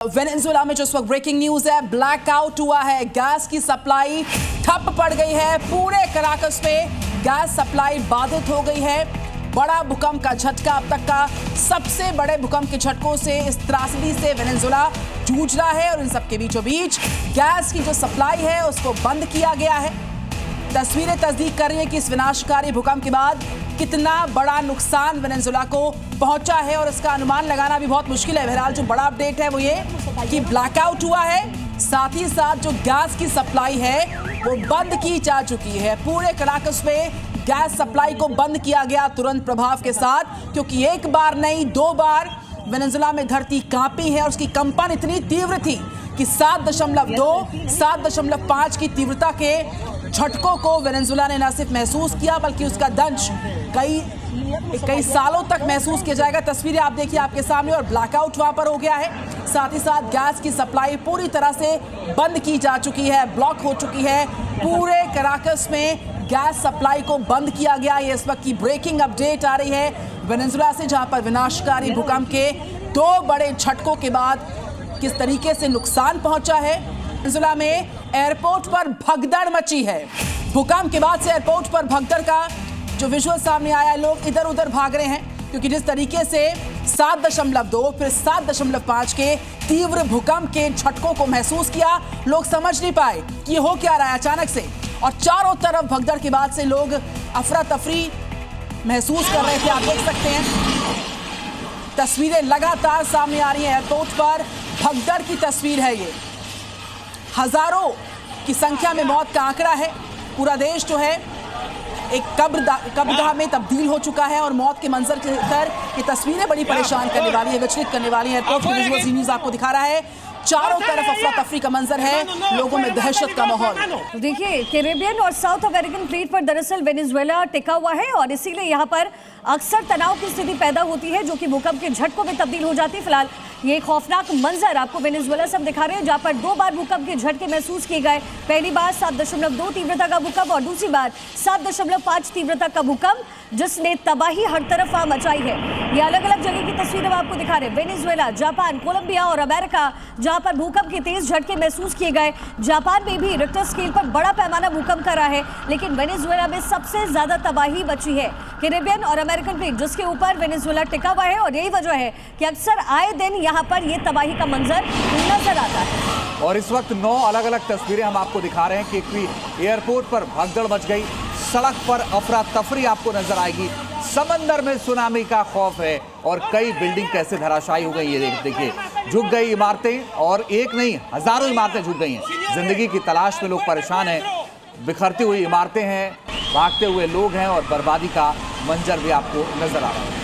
Venezuela में जो इस वक्त ब्रेकिंग न्यूज है, ब्लैकआउट हुआ है, गैस की सप्लाई ठप पड़ गई है। पूरे कराकस में गैस सप्लाई बाधित हो गई है। बड़ा भूकंप का झटका, अब तक का सबसे बड़े भूकंप के झटकों से इस त्रासदी से वेनेजुएला जूझ रहा है और इन सबके बीचों बीच गैस की जो सप्लाई है उसको बंद किया गया है। तस्वीरें तस्दीक कर रही है कि इस विनाशकारी भूकंप के बाद कितना बड़ा नुकसान वेनेजुएला को पहुंचा है और इसका अनुमान लगाना भी बहुत मुश्किल है। बहरहाल जो बड़ा अपडेट है वो ये कि ब्लैकआउट हुआ है, साथ ही साथ जो गैस की सप्लाई है वो बंद की जा चुकी है। पूरे कराकस में गैस सप्लाई को बंद किया गया तुरंत प्रभाव के साथ, क्योंकि एक बार नहीं 2 बार वेनेजुएला में धरती कांपी है और उसकी कंपन इतनी तीव्र थी कि 7.2, 7.5 की तीव्रता के झटकों को वेनेजुएला ने न सिर्फ महसूस किया बल्कि उसका दंश कई सालों तक महसूस किया जाएगा। तस्वीरें आप देखिए आपके सामने, और ब्लैकआउट वहां पर हो गया है। साथ ही साथ गैस की सप्लाई पूरी तरह से बंद की जा चुकी है, ब्लॉक हो चुकी है। पूरे कराकस में गैस सप्लाई को बंद किया गया। ये इस वक्त की ब्रेकिंग अपडेट आ रही है वेनेजुएला से, जहां पर विनाशकारी भूकंप के 2 बड़े झटकों के बाद किस तरीके से नुकसान पहुंचा है। वेनेजुएला में एयरपोर्ट पर भगदड़ मची है। भूकंप के बाद से एयरपोर्ट पर भगदड़ का जो विजुअल सामने आया, लोग इधर उधर भाग रहे हैं, क्योंकि जिस तरीके से 7.2 फिर 7.5 के तीव्र भूकंप के झटकों को महसूस किया, लोग समझ नहीं पाए कि हो क्या रहा है अचानक से। और चारों तरफ भगदड़ के बाद से लोग अफरा तफरी महसूस कर रहे थे। आप देख सकते हैं तस्वीरें लगातार सामने आ रही हैं। एयरपोर्ट पर भगदड़ की तस्वीर है ये। हजारों की संख्या में मौत का आंकड़ा है। पूरा देश जो है एक कब्रगाह में तब्दील हो चुका है और मौत के मंजर के अंदर ये तस्वीरें बड़ी परेशान करने वाली है, विचलित करने वाली है। एयरपोर्ट की विजुअल सी न्यूज़ आपको दिखा रहा है। चारों तरफ अफरा तफरी का मंजर है, लोगों में दहशत का माहौल। देखिए, कैरेबियन और साउथ अमेरिकन प्लेट पर दरअसल वेनेजुएला टिका हुआ है और इसीलिए यहाँ पर अक्सर तनाव की स्थिति पैदा होती है, जो कि भूकंप के झटकों में तब्दील हो जाती है। फिलहाल ये खौफनाक मंजर आपको वेनेजुएला से हम दिखा रहे हैं, जहाँ पर 2 बार भूकंप के झटके महसूस किए गए। पहली बार 7.2 तीव्रता का भूकंप और दूसरी बार 7.5 तीव्रता का भूकंप, जिसने तबाही हर तरफ मचाई है। ये अलग अलग जगह की तस्वीरें हम आपको दिखा रहे हैं। वेनेजुएला, जापान, कोलंबिया और अमेरिका, जहां पर भूकंप के तेज झटके महसूस किए गए। जापान में भी रिक्टर स्केल पर बड़ा पैमाना भूकंप कर रहा है, लेकिन वेनेजुएला में सबसे ज्यादा तबाही बची है कैरेबियन और अमेरिकन प्लेट, जिसके ऊपर वेनेजुएला टिका हुआ है। और यही वजह है कि अक्सर आए दिन यहाँ पर ये तबाही का मंजर नजर आता है। और इस वक्त 9 अलग अलग तस्वीरें हम आपको दिखा रहे हैं कि एयरपोर्ट पर भगदड़ मच गई, सड़क पर अफरा तफरी आपको नजर आएगी, समंदर में सुनामी का खौफ है और कई बिल्डिंग कैसे धराशायी हो गई। ये देखिए, झुक गई इमारतें, और एक नहीं हजारों इमारतें झुक गई हैं। जिंदगी की तलाश में लोग परेशान हैं, बिखरती हुई इमारतें हैं, भागते हुए लोग हैं और बर्बादी का मंजर भी आपको नजर आ रहा है।